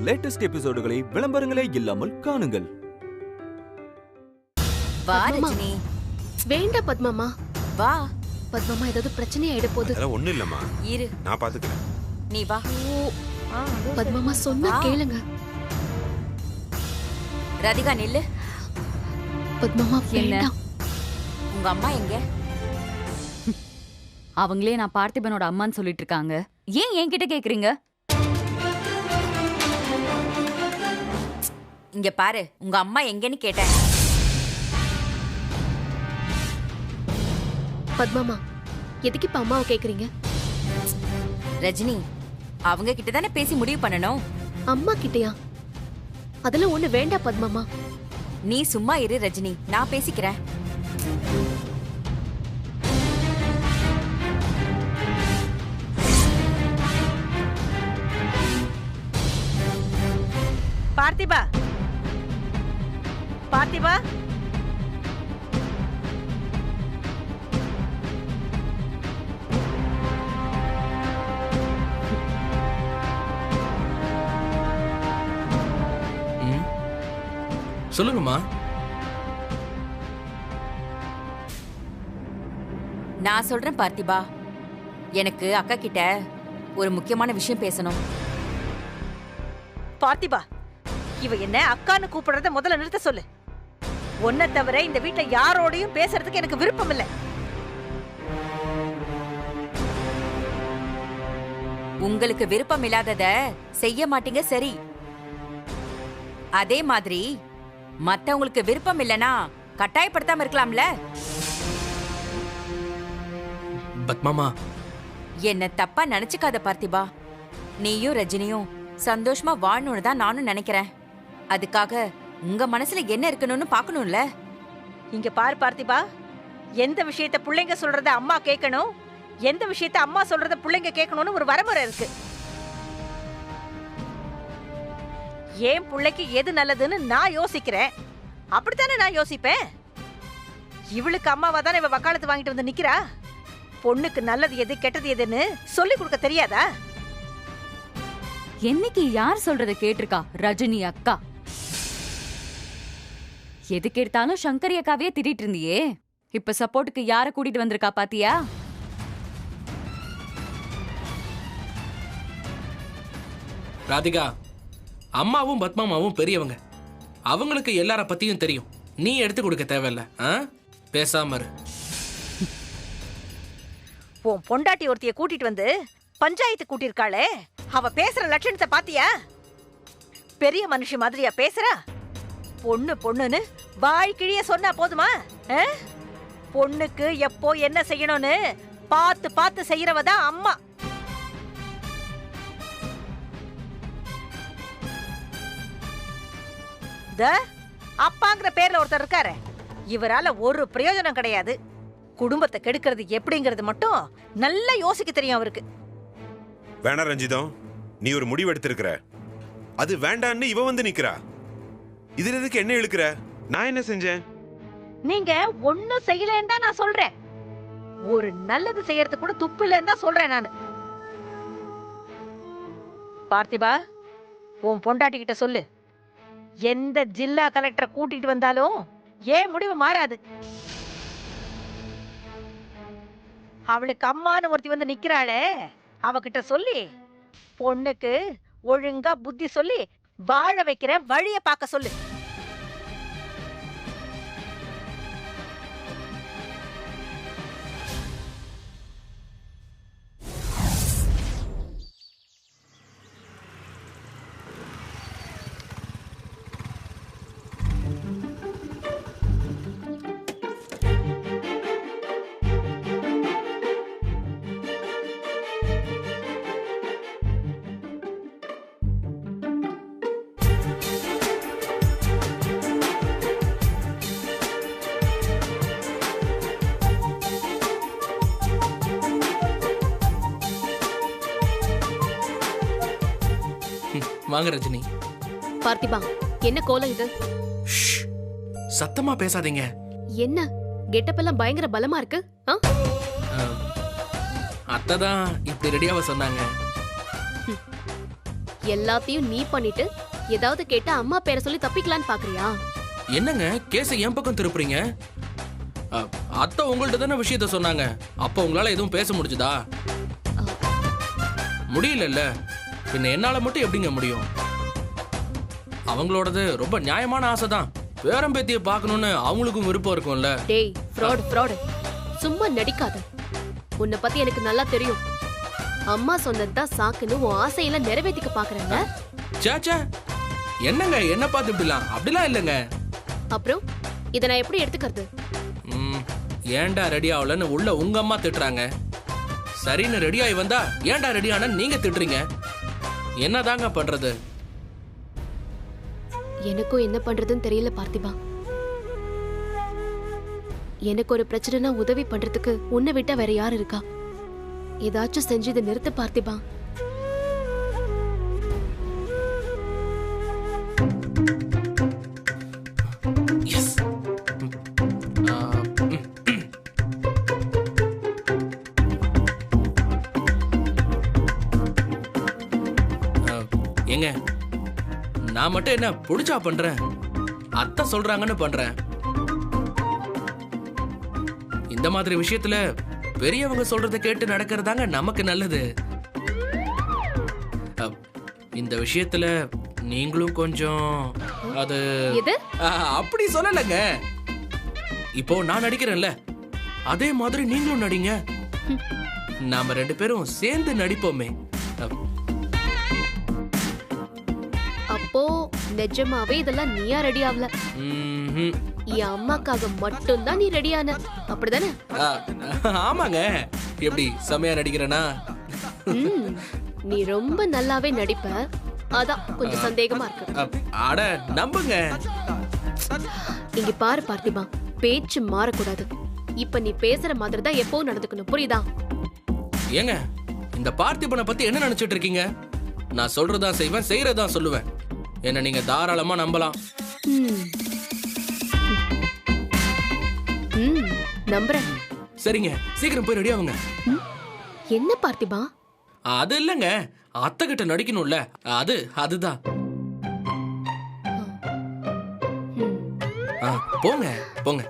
Latest எபிசோடுகளை விளம்பரங்களே இல்லாமல் காணுங்கள். வா ரஜினி. வேண்டாம் பத்மாமா. வா பத்மாமா, ஏதாவது பிரச்சனை ஆயிட போகுது. அதெல்லாம் ஒண்ணும் இல்லம்மா, இரு நான் பாத்துக்கிறேன். நீ வா. பத்மாமா சொன்னா கேளுங்க. ராதிகா நில்லு. பத்மாமா வேண்டாம். உங்க அம்மா எங்க? அவங்களே நான் பார்த்திபனோட அம்மான்னு சொல்லிட்டு இருக்காங்க. ஏன் என்கிட்ட கேக்குறீங்க? இங்க பாரு, உங்க அம்மா எங்கன்னு கேட்டேன். பத்மாமா, எதுக்கு இப்ப அம்மாவை கேக்குறீங்க? ரஜினி, அவங்க கிட்ட தானே பேசி முடிவு பண்ணணும். அம்மா கிட்டயா? அதெல்லாம் ஒண்ணு வேண்டாம் பத்மாமா. நீ சும்மா இரு ரஜினி, நான் பேசிக்கிறேன். பார்த்திபா, பார்த்திபா, சொல்லுங்கம்மா. நான் சொல்றேன் பார்த்திபா, எனக்கு அக்கா கிட்ட ஒரு முக்கியமான விஷயம் பேசணும். பார்த்திபா, இவ என்ன அக்கான்னு கூப்பிடுறத முதல்ல நிறுத்த சொல்லு. உன்னை தவிர இந்த வீட்டுல யாரோடையும் பேசுறதுக்கு எனக்கு விருப்பம் இல்ல. உங்களுக்கு விருப்பம் இல்லாதத செய்ய மாட்டீங்க, சரி. அதே மாதிரி மத்தவங்களுக்கு விருப்பம் இல்லனா கட்டாயப்படுத்தாம இருக்கலாம்ல. பத்மாமா, என்ன தப்பா நினைச்சுக்காத பார்த்திபா. நீயும் ரஜினியும் சந்தோஷமா வாழணும்னு தான் நானும் நினைக்கிறேன். அதுக்காக உங்க மனசுல என்ன இருக்கணும்னு பாக்கணும்ல. இங்க பாரு பார்த்திபா, எந்த விஷயத்த பிள்ளைங்க சொல்றத அம்மா கேட்கணும், எந்த விஷயத்த அம்மா சொல்றத பிள்ளைங்க கேட்கணும்னு ஒரு வரமுறை இருக்கு. ஏன் பிள்ளைக்கு எது நல்லதுன்னு நான் யோசிக்கிறேன், அப்படித்தானே நான் யோசிப்பேன். இவளுக்கு அம்மாவா தானே இவ வக்காலத்து வாங்கிட்டு வந்து நிக்கிறா. பொண்ணுக்கு நல்லது எது கெட்டது எதுன்னு சொல்லி கொடுக்க தெரியாதா? என்னைக்கு யார் சொல்றத கேட்டிருக்கா ரஜினி அக்கா? எதுக்கு எடுத்தாலும் சங்கரி அக்காவே திட்டிட்டு இருந்தியே, இப்ப சப்போர்ட்டுக்கு யார கூட்டிட்டு வந்திருக்கா பாத்தியா? ராதிகா, அம்மாவும் பத்மாமாவும் பெரியவங்க, அவங்களுக்கு எல்லார பத்தியும் தெரியும். நீ எடுத்து கொடுக்க தேவையில்ல. பேசாம இரு. உன் பொண்டாட்டி ஒருத்திய கூட்டிட்டு வந்து பஞ்சாயத்து கூட்டிருக்காளே, அவ பேசுற லட்சணத்தை பாத்தியா? பெரிய மனுஷி மாதிரியா பேசுறா? பொண்ணு பொண்ணுன்னு வாய் கிழிய சொன்னா போதுமா? பொண்ணுக்கு எப்போ என்ன செய்யணும்னு பார்த்து பார்த்து செய்யறவதான் அம்மா. அப்பாங்கிற பேர்ல ஒருத்தர் இருக்காரு, இவரால ஒரு பிரயோஜனம் கிடையாது. குடும்பத்தை கெடுக்கிறது எப்படிங்கிறது மட்டும் நல்லா யோசிக்க தெரியும் அவருக்கு. வேணா ரஞ்சிதம், நீ ஒரு முடிவு எடுத்திருக்கிற, அது வேண்டான்னு இவ வந்து நிக்கிறா. இதுல எதுக்கு என்ன இழுக்கிற? நான் என்ன செஞ்சேன்? நீங்க ஒண்ணும் செய்யலன்னு தான் நான் சொல்றேன். ஒரு நல்லது செய்யறது கூட துப்பு இல்லன்னு தான் சொல்றேன் நானு. பார்த்திபா, உன் பொண்டாட்டி கிட்ட சொல்லு, எந்த ஜில்லா கலெக்டரை கூட்டிட்டு வந்தாலும் ஏன் முடிவு மாறாது. அவளுக்கு அம்மான்னு ஒருத்தி வந்து நிக்கிறாளே, அவகிட்ட சொல்லி பொண்ணுக்கு ஒழுங்கா புத்தி சொல்லி வாழ வைக்கிற வழிய பார்க்க சொல்லு. வாங்க ரஜினி. பார்த்திபா, என்ன கோலம் இது? சத்தமா பேசாதீங்க. என்ன கெட்டப் எல்லாம் பயங்கர பலமா இருக்கு? அத்ததான் இப்படி ரெடியாவ சொன்னாங்க. எல்லாத்தையும் நீ பண்ணிட்டு ஏதாவது கேட்டா அம்மா பேரை சொல்லி தப்பிக்கலான்னு பாக்குறியா? என்னங்க கேஸை என் பக்கம் திருப்புறீங்க? அத்தை உங்கள்ட்ட தானே விஷயத்த சொன்னாங்க. அப்ப உங்களால எதுவும் பேச முடிஞ்சுதா? முடியல. பின்ன என்னால மட்டும் எப்படிங்க முடியும்? அவங்களோடது ரொம்ப நியாயமான ஆசை தான். பேரம்பேத்திய பார்க்கணும்னு அவங்களுக்கும் விருப்பம் இருக்கும்ல. டேய் ஃப்ராடு சும்மா நடிக்காத. உன்னை பத்தி எனக்கு நல்லா தெரியும். அம்மா சொன்னதுதான் சாக்குன்னு உன் ஆசையெல்லாம் நிறைவேற்றிக்க பாக்குறேங்க. சேச்சே, என்னங்க என்ன பார்த்து இப்படிலாம்? அப்படிலாம் இல்லைங்க. அப்புறம் இதை நான் எப்படி எடுத்துக்கிறது? ஏன்டா ரெடி ஆகலன்னு உள்ள உங்க அம்மா திட்டுறாங்க. சரின்னு ரெடி ஆகி வந்தா ஏன்டா ரெடி ஆன நீங்க திட்டுறீங்க. என்னதாங்க பண்றது? எனக்கும் என்ன பண்றதுன்னு தெரியல பார்த்திபா. எனக்கு ஒரு பிரச்சனைனா உதவி பண்றதுக்கு உன்னை விட்டா வேற யார் இருக்கா? ஏதாச்சும் செஞ்சு இதை நிறுத்த பார்த்திபா. ஏங்க, நான் மட்டும் என்ன புடிச்சா பண்றேன்? அத்தை சொல்றாங்கன்னு பண்றேன். இந்த மாதிரி விஷயத்துல பெரியவங்க சொல்றதை கேட்டு நடக்கிறதாங்க நமக்கு நல்லது. இந்த விஷயத்துல நீங்களும் கொஞ்சம் அது அப்படி சொல்லலங்க. இப்போ நான் நடிக்கிறேன்ல, அதே மாதிரி நீங்களும் நடிங்க. நாம 2 பேரும் சேர்ந்து நடிப்போமே. அப்போ நிஜமாவே இதெல்லாம் நீயா ரெடி ஆகல? என் அம்மாக்காக மட்டும்தான் நீ ரெடியான, அப்படிதானே? ஆமாங்க. எப்படி செமையா நடிக்கிறேனா? நீ ரொம்ப நல்லாவே நடிப்ப. அதான் கொஞ்சம் சந்தேகமா இருக்கு. அட நம்புங்க. இங்க பாரு பார்த்திபா, பேச்சு மாறக்கூடாது. இப்ப நீ பேசுற மாதிரி தான் எப்பவும் நடந்துக்கணும், புரியுதா? ஏங்க, இந்த பார்த்திபனை பத்தி என்ன நினைச்சிட்டு இருக்கீங்க? நான் சொல்றதா செய்வேன், செய்யறதா சொல்லுவேன். என்ன நீங்க தாராளமா நம்பலாம். நம்புறேன். சரிங்க, சீக்கிரம் போய் ரெடி ஆகுங்க. என்ன பார்த்திபா? அது இல்லங்க, அத்தை கிட்ட நடிக்கணும்ல, அதுதான். போங்க போங்க.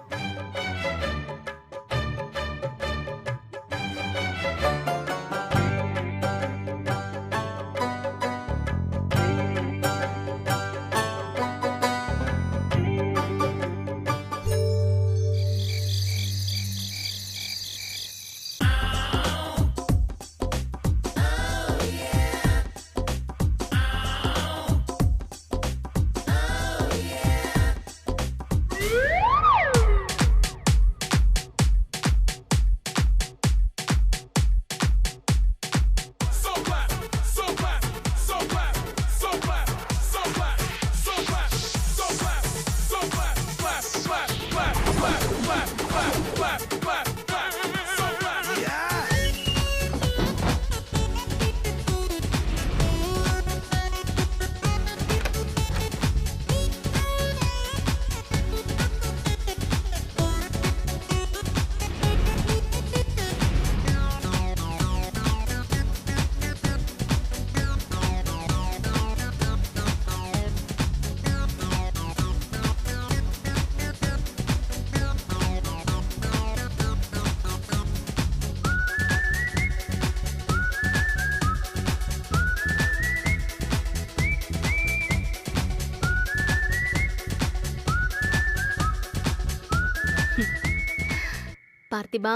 பார்த்திபா,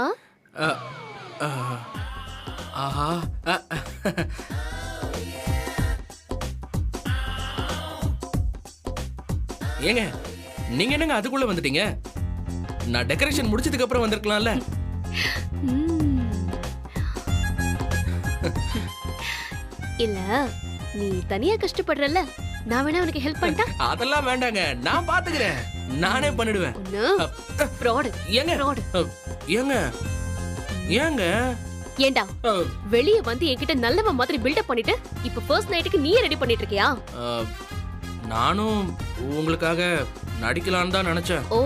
ஆஹா, ஏங்க நீங்க என்னங்க அதுக்குள்ள வந்துட்டீங்க? நான் டெக்கரேஷன் முடிச்சதுக்கு அப்புறம் வந்திருக்கலாம்ல. இல்ல நீ தனியா கஷ்டப்படுறல, நான் வேணா உனக்கு ஹெல்ப் பண்ணிட்டா? அதெல்லாம் வேண்டாங்க, நான் பாத்துக்கிறேன். நானே பண்ணிடுவேன். ஏங்க ஏங்க ஏண்டா வெளிய வந்து என்கிட்ட நல்லவ மாதிரி பில்டப் பண்ணிட்டு இப்ப ஃபர்ஸ்ட் நைட்டுக்கு நீ ரெடி பண்ணிட்டு இருக்கியா? நானும் உங்களுக்காக நடிக்கலான்னு தான் நினைச்சேன். ஓ,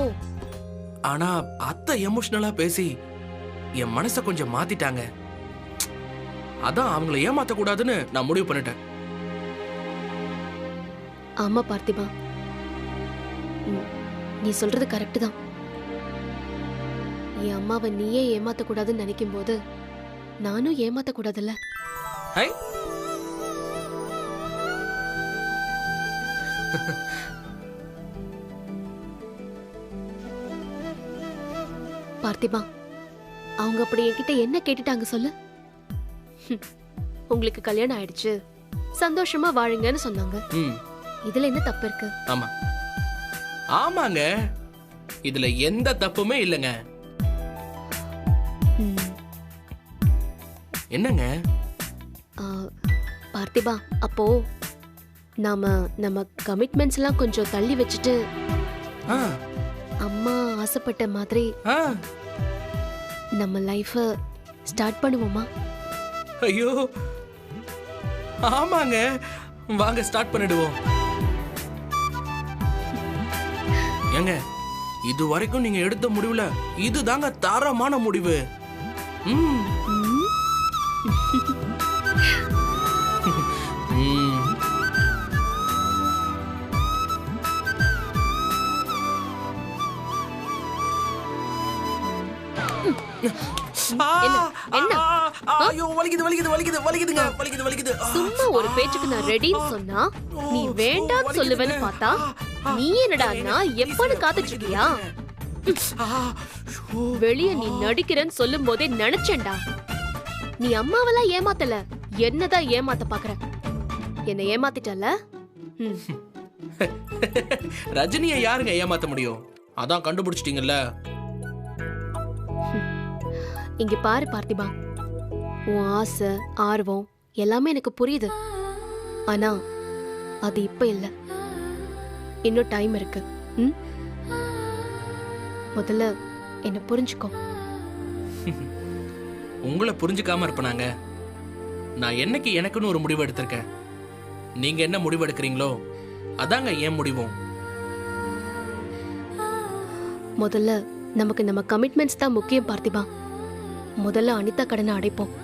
ஆனா அத்தை எமோஷனலா பேசி என் மனச கொஞ்சம் மாத்திட்டாங்க. அதான் அவங்கள ஏமாத்த கூடாதுன்னு நான் முடிவு பண்ணிட்டேன். ஆமா பார்த்திபா, நீ சொல்றது கரெக்ட் தான். என் அம்மாவை நீயே ஏமாத்த கூடாதுன்னு நினைக்கும் போது நானும் ஏமாத்த கூடாதுல்ல. ஹை பார்த்திபா, அவங்க அப்படி என்கிட்ட என்ன கேட்டுட்டாங்க சொல்லு? உங்களுக்கு கல்யாணம் ஆயிடுச்சு, சந்தோஷமா வாழுங்கன்னு சொன்னாங்க. ம் இதுல என்ன தப்பு இருக்கு? ஆமா ஆமாங்க, இதுல எந்த தப்புமே இல்லைங்க. ம், என்னங்க? ஆ, பார்த்திபா, அப்போ நம்ம கமிட்மெண்ட்ஸ் எல்லாம் கொஞ்சம் தள்ளி வச்சுட்டு ஆ அம்மா ஆசைப்பட்ட மாதிரி ஆ நம்ம லைஃப ஸ்டார்ட் பண்ணுவோமா? ஐயோ ஆமாங்க, வாங்க ஸ்டார்ட் பண்ணிடுவோம். ஏங்க, இது வரைக்கும் நீங்க எடுத்த முடிவுல இதுதாங்க தரமான முடிவு. ம். ம். என்ன? என்ன? ஐயோ வலிக்குது வலிக்குது வலிக்குது வலிக்குதுங்க, வலிக்குது வலிக்குது. சும்மா ஒரு பேச்சுக்கு நான் ரெடின்னு சொன்னா நீ வேண்டான்னு சொல்லுவேன்னு பார்த்தா நீ என்னடான்னா எப்பன்னு காத்துட்டு இருக்கியா? வெளிய நீ நடிக்கிறேன்னு சொல்லும் போதே நினைச்சேன்டா, நீ அம்மாவெல்லாம் ஏமாத்தல, என்னதான் ஏமாத்த பாக்குற. என்ன ஏமாத்திட்டல. ரஜினியை யாருங்க ஏமாத்த முடியும்? அதான் கண்டுபிடிச்சிட்டீங்கல்ல. இங்க பாரு பார்த்திபா, உன் ஆசை ஆர்வம் எல்லாமே எனக்கு புரியுது. ஆனா அது இப்ப இல்ல, இன்னும் டைம் இருக்கு. முதல்ல என்ன புரிஞ்சுக்கோ. உங்களை புரிஞ்சுக்காம இருப்பனாங்க? நான் என்னைக்கு எனக்குன்னு ஒரு முடிவு எடுத்திருக்கேன். நீங்க என்ன முடிவு எடுக்கிறீங்களோ அதாங்க ஏன் முடிவும். முதல்ல நமக்கு நம்ம கமிட்மெண்ட்ஸ் தான் முக்கியம் பார்த்திபா. முதல்ல அனிதா கடனை அடைப்போம்,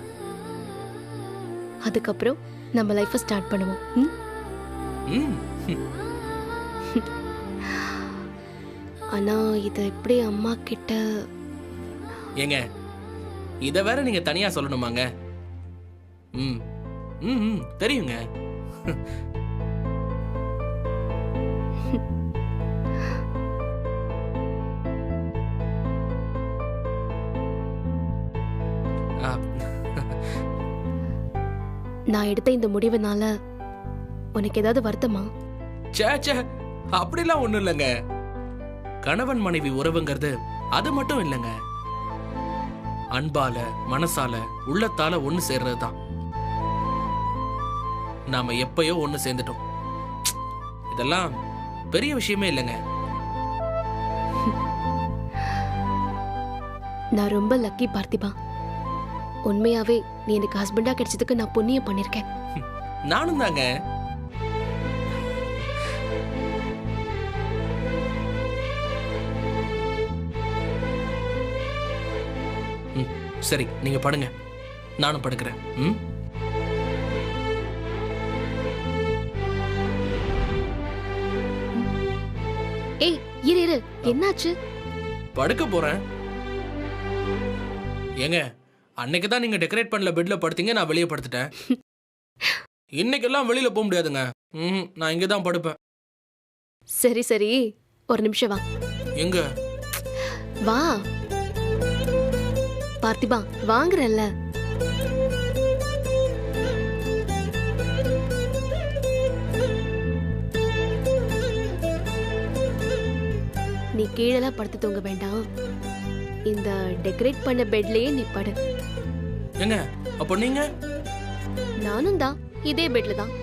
அதுக்கப்புறம் நம்ம லைஃபை ஸ்டார்ட் பண்ணுவோம். ம். ஆனா இத எப்படி அம்மா கிட்ட? ஏங்க, இத வேற நீங்க தனியா சொல்லணுமாங்க? ம் ம் ம், தெரியுங்க. நான் எடுத்த இந்த முடிவுனால உனக்கு ஏதாவது வருத்தமா? சே அப்படிலாம் ஒண்ணும் இல்லைங்க. கணவன் மனைவி உறவுங்கிறது அது மட்டும் இல்லைங்க. அன்பால, மனசால, உள்ளத்தால ஒண்ணு சேர்றதுதான். நாம எப்பயோ ஒண்ணு சேர்ந்துட்டோம். இதெல்லாம் பெரிய விஷயமே இல்லைங்க. நான் ரொம்ப லக்கி பார்த்திபா. உண்மையாவே நீ எனக்கு ஹஸ்பண்டா கிடைச்சதுக்கு நான் புண்ணியம் பண்ணிருக்கேன். நானும் தாங்க. சரி, நீங்க படுங்க, நானும் படுக்கிறேன். ம். ஏய் இரு இரு, என்னாச்சு? படுக்க போறேன். ஏங்க, அன்னைக்கு தான் நீங்க டெக்கரேட் பண்ணல பெட்ல படுத்தீங்க, நான் வெளியே படுத்துட்டேன். இன்னைக்கெல்லாம் வெளியில போக முடியாதுங்க. நான் இங்க தான் படுப்பேன். சரி சரி, ஒரு நிமிஷம் வா. எங்க? வா பார்த்திபா, வாங்குறல்ல. நீ கீழெல்லாம் படுத்து தூங்க வேண்டாம், இந்த டெக்கரேட் பண்ண பெட்லயே நீ படு. எங்க அப்போ நீங்க? நானும் தான் இதே பெட்ல தான்.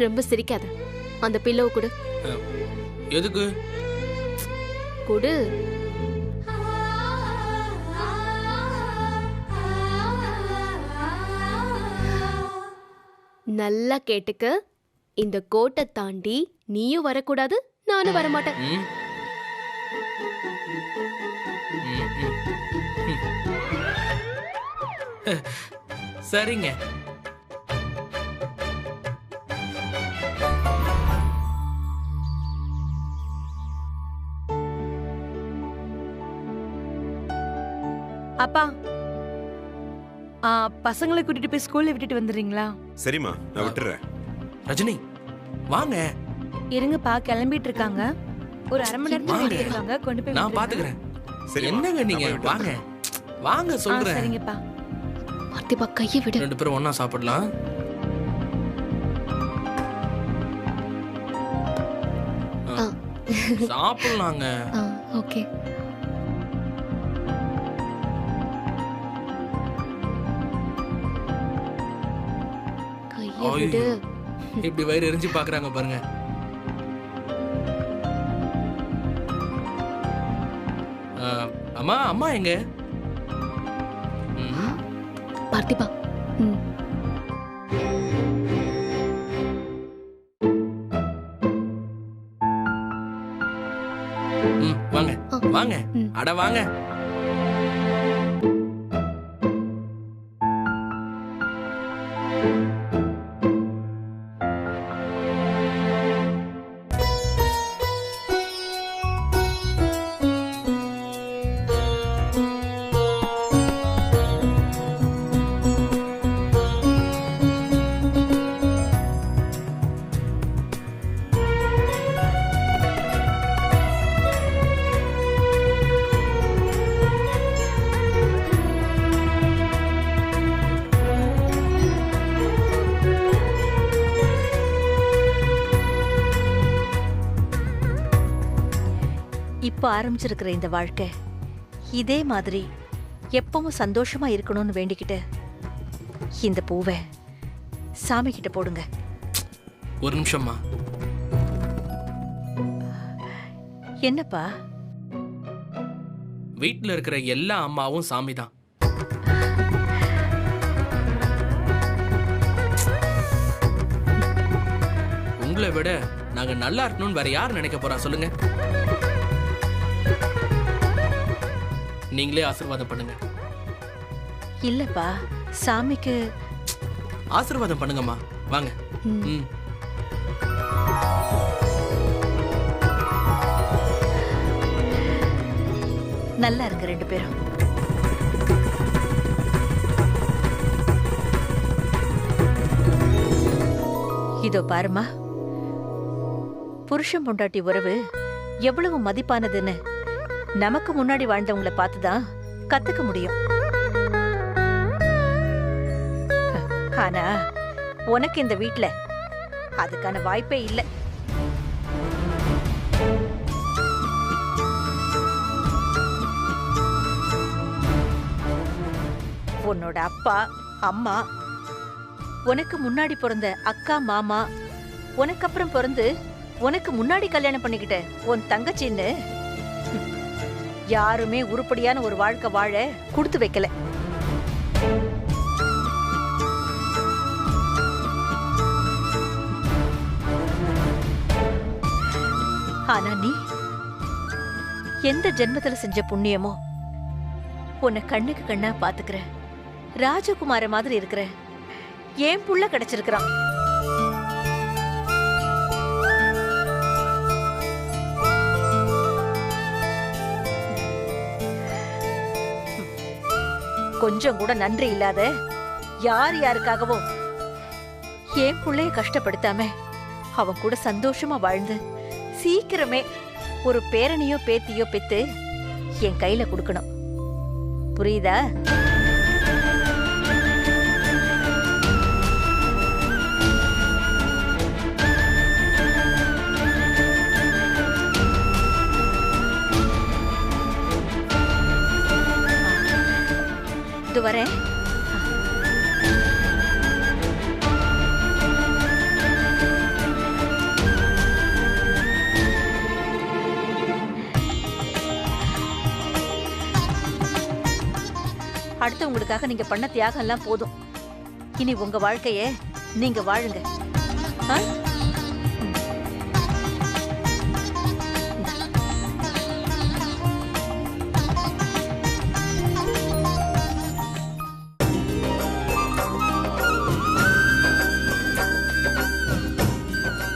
ரொம்ப சிரிக்காத, அந்த பில்லோ கொடு. எதுக்கு? கொடு. நல்லா கேட்டுக்க, இந்த கோட்டை தாண்டி நீயும் வரக்கூடாது, நானும் வரமாட்டேன். ம். சரிங்க. அப்பா பசங்களை கூட்டிட்டு போய் ஸ்கூல்ல விட்டுட்டு வந்துடுறீங்களா? சரிம்மா, நான் விட்டுறேன். ரஜினி வாங்க. இருங்கப்பா, கிளம்பிட்டு இருக்காங்க. ஒரு அரை மணி நேரத்துல வாங்க. வந்துருவாங்க. கொண்டு போய் நான் விட்டுருங்க. பாத்துக்கிறேன். சரிம்மா, என்னங்க நான் நீங்க போய் விட்டுறேன். வாங்க வாங்க சொல்றேன். சரிங்கப்பா. பார்த்திபா கையை விடு. 2 பேரும் ஒண்ணா சாப்பிடலாம். சாப்பிடலாங்க. ஓகே. கையை விடு. ஐயோ, இப்படி வயிறு எரிஞ்சு பாக்குறாங்க பாருங்க. அம்மா அம்மா எங்க? ம், பார்த்திபா. ம். ம், வாங்க வாங்க. ம். அட வாங்க. இப்ப ஆரம்பிச்சிருக்கிற இந்த வாழ்க்கை இதே மாதிரி எப்பவும் சந்தோஷமா இருக்கணும்னு வேண்டிக்கிட்டு இந்த பூவை சாமி கிட்ட போடுங்க. ஒரு நிமிஷம்மா. என்னப்பா? வீட்ல இருக்கிற எல்லா அம்மாவும் சாமி தான். உங்களை விட நாங்க நல்லா இருக்கணும்னு வேற யார் நினைக்க போறா சொல்லுங்க? நீங்களே ஆசீர்வாதம் பண்ணுங்க. இல்லப்பா, சாமிக்கு ஆசீர்வாதம் பண்ணுங்கம்மா. வாங்க. ம். நல்லா இருங்க 2 பேரும். இதோ பாருமா, புருஷன் பொண்டாட்டி உறவு எவ்வளவு மதிப்பானதுன்னு நமக்கு முன்னாடி வாழ்ந்தவங்கள பார்த்துதான் கத்துக்க முடியும். ஆனா உனக்கு இந்த வீட்ல அதுக்கான வாய்ப்பே இல்லை. உன்னோட அப்பா அம்மா, உனக்கு முன்னாடி பிறந்த அக்கா மாமா, உனக்கு அப்புறம் பிறந்து உனக்கு முன்னாடி கல்யாணம் பண்ணிக்கிட்ட உன் தங்கச்சின்னு யாருமே உருப்படியான ஒரு வாழ்க்கை வாழ கொடுத்து வைக்கல. ஆனா நீ எந்த ஜென்மத்துல செஞ்ச புண்ணியமோ உன்னை கண்ணுக்கு கண்ணா பாத்துக்கிற ராஜகுமார மாதிரி இருக்கிற ஏன் புள்ள கிடைச்சிருக்கிறான். கொஞ்சம் கூட நன்றி இல்லாத யார் யாருக்காகவோ ஏன் புள்ளைய கஷ்டப்படுத்தாம அவன் கூட சந்தோஷமா வாழ்ந்து சீக்கிரமே ஒரு பேரனையோ பேத்தியோ பெத்து என் கையில கொடுக்கணும். புரியுதா? இது வரேன். அடுத்தவங்களுக்காக நீங்க பண்ண தியாகம் எல்லாம் போதும். இனி உங்க வாழ்க்கைய நீங்க வாழுங்க. ஆ?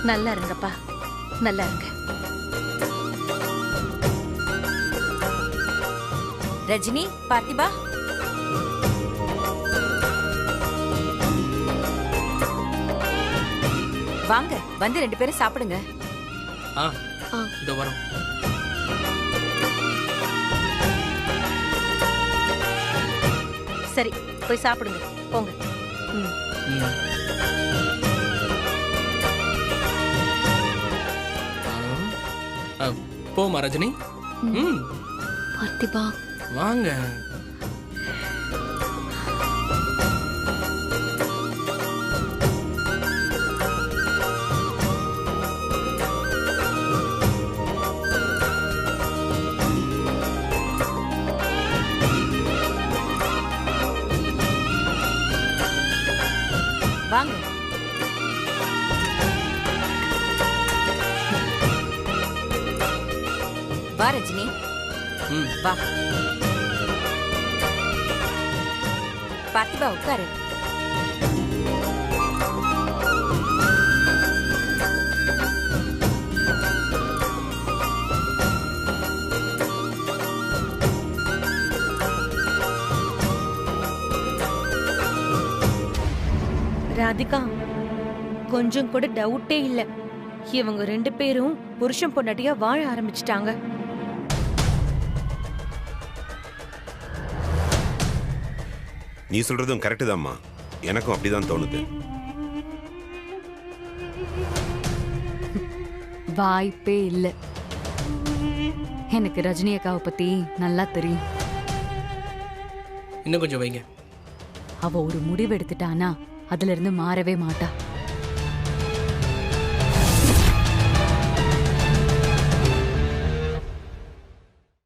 நல்லா இருங்கப்பா, நல்லா இருங்க. ரஜினி, பார்த்திபா, வாங்க வந்து 2 பேரும் சாப்பிடுங்க. ஆ ஆ. இதோ வரோம். சரி போய் சாப்பிடுங்க போங்க. ம். ஆ, போமா ரஜினி. ம் பார்த்திபா, வாங்க. வாங்க. வா ரஜினி, ம் வா. பார்த்திபா உட்காரு. ராதிகா, கொஞ்சம் கூட டவுட்டே இல்ல. இவங்க 2 பேரும் புருஷன் பொண்டாட்டியா வாழ ஆரம்பிச்சிட்டாங்க. நீ சொல்றதும் கரெக்டு தான்மா, எனக்கும் அப்படிதான் தோணுது. வாய்ப்பே இல்ல. எனக்கு ரஜினி அக்காவை பத்தி நல்லா தெரியும். இன்னும் கொஞ்சம் வைங்க. அவ ஒரு முடிவு எடுத்துட்டானா அதுல இருந்து மாறவே மாட்டா.